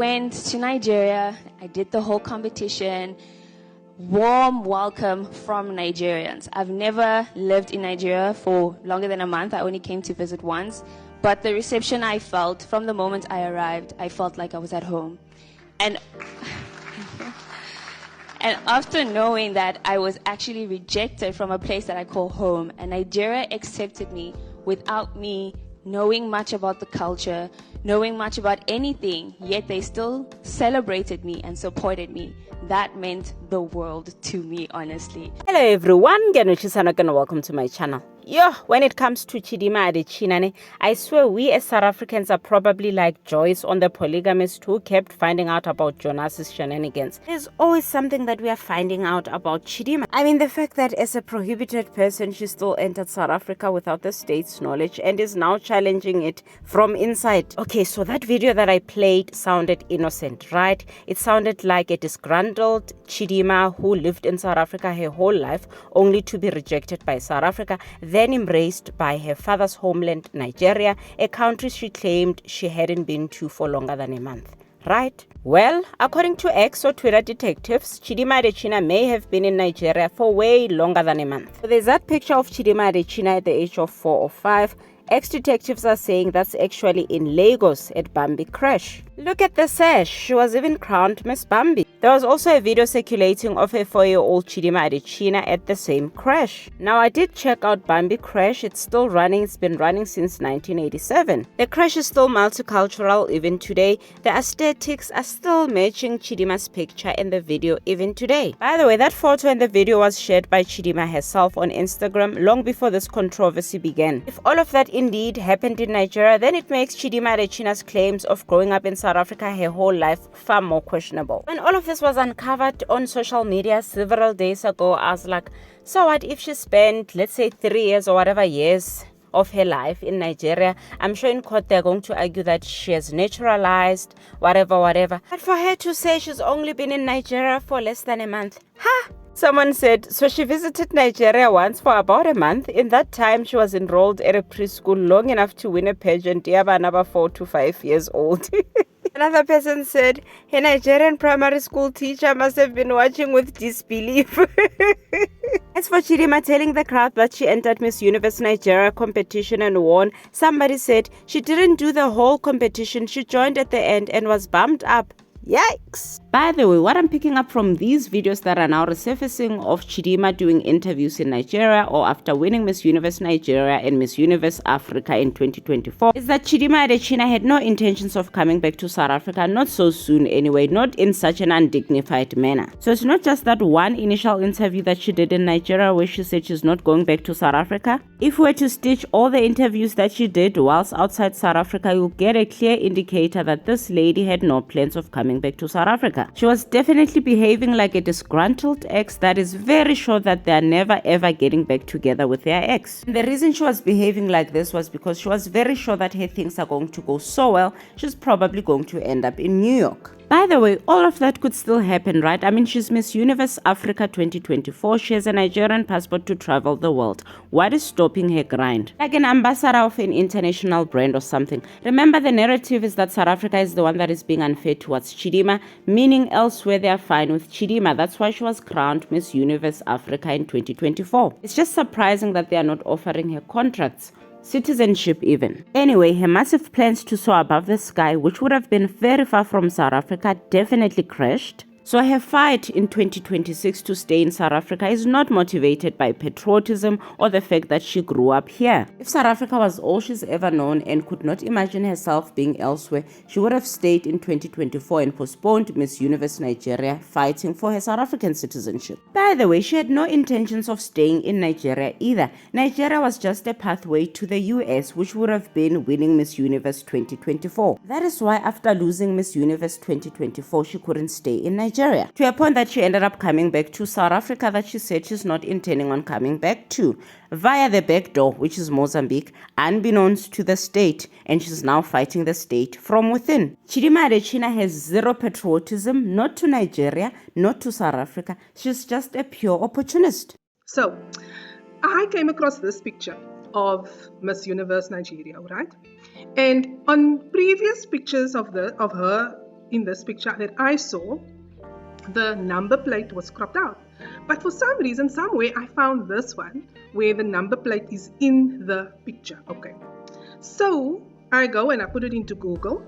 went to Nigeria. I did the whole competition. Warm welcome from Nigerians. I've never lived in Nigeria for longer than a month. I only came to visit once. But the reception I felt from the moment I arrived, I felt like I was at home. And after knowing that I was actually rejected from a place that I call home, and Nigeria accepted me without me knowing much about the culture, knowing much about anything, yet they still celebrated me and supported me. That meant the world to me, honestly. Hello everyone, Ganuchisana and welcome to my channel. When it comes to Chidimma Adetshina, I swear we as South Africans are probably like Joyce on The Polygamist who kept finding out about Jonas's shenanigans. There's always something that we are finding out about Chidimma. I mean, the fact that as a prohibited person, she still entered South Africa without the state's knowledge and is now challenging it from inside. Okay, so that video that I played sounded innocent, right? It sounded like a disgruntled Chidimma who lived in South Africa her whole life only to be rejected by South Africa, then embraced by her father's homeland, Nigeria, a country she claimed she hadn't been to for longer than a month. Right? Well, according to X or Twitter detectives, Chidimma Adetshina may have been in Nigeria for way longer than a month. So there's that picture of Chidimma Adetshina at the age of 4 or 5. Ex-detectives are saying that's actually in Lagos at Bambi Crash. Look at the sash, she was even crowned Miss Bambi. There was also a video circulating of a 4-year-old Chidimma Adetshina at the same crash. Now I did check out Bambi Crash, it's still running, it's been running since 1987. The crash is still multicultural even today. The aesthetics are still matching Chidimma's picture in the video even today. By the way, that photo and the video was shared by Chidimma herself on Instagram long before this controversy began. If all of that indeed happened in Nigeria, then it makes Chidimma Adetshina's claims of growing up in South Africa her whole life far more questionable. When all of this was uncovered on social media several days ago, I was like, so what if she spent, let's say, 3 years or whatever years of her life in Nigeria? I'm sure in court they're going to argue that she has naturalized, whatever. But for her to say she's only been in Nigeria for less than a month, Someone said, so she visited Nigeria once for about a month. In that time, she was enrolled at a preschool long enough to win a pageant, number 4 to 5 years old. Another person said, her Nigerian primary school teacher must have been watching with disbelief. As for Chidimma telling the crowd that she entered Miss Universe Nigeria competition and won, somebody said she didn't do the whole competition, she joined at the end and was bumped up. Yikes! By the way, what I'm picking up from these videos that are now resurfacing of Chidimma doing interviews in Nigeria or after winning Miss Universe Nigeria and Miss Universe Africa in 2024 is that Chidimma Adetshina had no intentions of coming back to South Africa, not so soon anyway, not in such an undignified manner. So it's not just that one initial interview that she did in Nigeria where she said she's not going back to South Africa. If we were to stitch all the interviews that she did whilst outside South Africa, you'll get a clear indicator that this lady had no plans of coming back to South Africa. She was definitely behaving like a disgruntled ex that is very sure that they are never ever getting back together with their ex. And the reason she was behaving like this was because she was very sure that her things are going to go so well, she's probably going to end up in New York. By the way, all of that could still happen, right? I mean, she's Miss Universe Africa 2024. She has a Nigerian passport to travel the world. What is stopping her grind? Like an ambassador of an international brand or something. Remember, the narrative is that South Africa is the one that is being unfair towards Chidimma, meaning elsewhere they are fine with Chidimma. That's why she was crowned Miss Universe Africa in 2024. It's just surprising that they are not offering her contracts. Citizenship even. Anyway, her massive plans to soar above the sky, which would have been very far from South Africa, definitely crashed. So her fight in 2026 to stay in South Africa is not motivated by patriotism or the fact that she grew up here. If South Africa was all she's ever known and could not imagine herself being elsewhere, she would have stayed in 2024 and postponed Miss Universe Nigeria, fighting for her South African citizenship. By the way, she had no intentions of staying in Nigeria either. Nigeria was just a pathway to the US, which would have been winning Miss Universe 2024. That is why after losing Miss Universe 2024, she couldn't stay in Nigeria. To a point that she ended up coming back to South Africa that she said she's not intending on coming back to, via the back door, which is Mozambique, unbeknownst to the state, and she's now fighting the state from within. Chidimma Adetshina has zero patriotism, not to Nigeria, not to South Africa. She's just a pure opportunist. So, I came across this picture of Miss Universe Nigeria, right? And on previous pictures of her in this picture that I saw, the number plate was cropped out. But for some reason, somewhere, I found this one where the number plate is in the picture. Okay. So I go and I put it into Google.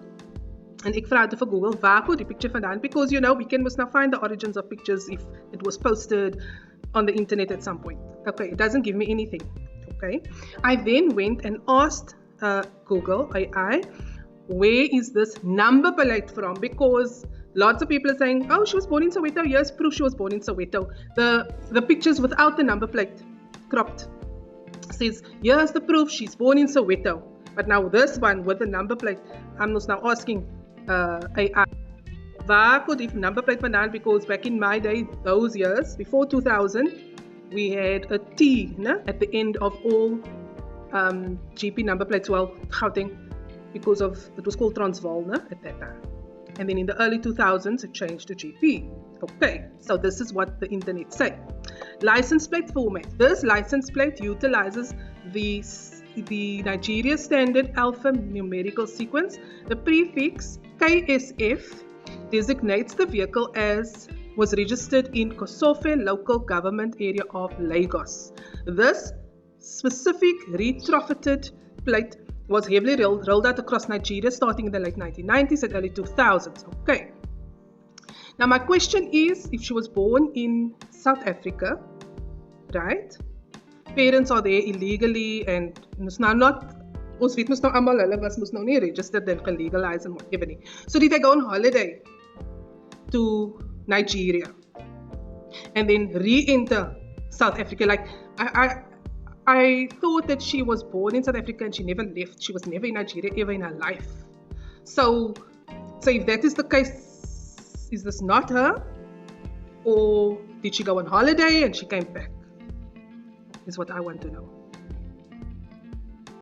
En ek vra vir Google, waar kom die picture vandaan? Because you know, we can must now find the origins of pictures if it was posted on the internet at some point. Okay, it doesn't give me anything. Okay. I then went and asked Google AI, where is this number plate from? Because lots of people are saying, oh, she was born in Soweto. Yes, proof she was born in Soweto. The pictures without the number plate cropped says, here's the proof she's born in Soweto. But now this one with the number plate, I'm just now asking AI, waar could the number plate vandaan? Because back in my day, those years, before 2000, we had a T at the end of all GP number plates. Well, Gauteng, because of, it was called Transvaal at that time. And then in the early 2000s, it changed to GP. Okay, so this is what the internet say. License plate format. This license plate utilizes the Nigeria Standard Alphanumerical Sequence. The prefix KSF designates the vehicle as was registered in Kosofe local government area of Lagos. This specific retrofitted plate was heavily rolled out across Nigeria starting in the late 1990s and early 2000s. Okay. Now my question is, if she was born in South Africa, right? Parents are there illegally and it's now not, ons weet mos nou almal hulle was mos nou nie registered and legalized and whatever nie. So did they go on holiday to Nigeria and then re-enter South Africa? Like I thought that she was born in South Africa and she never left. She was never in Nigeria ever in her life. So if that is the case, is this not her? Or did she go on holiday and she came back? Is what I want to know.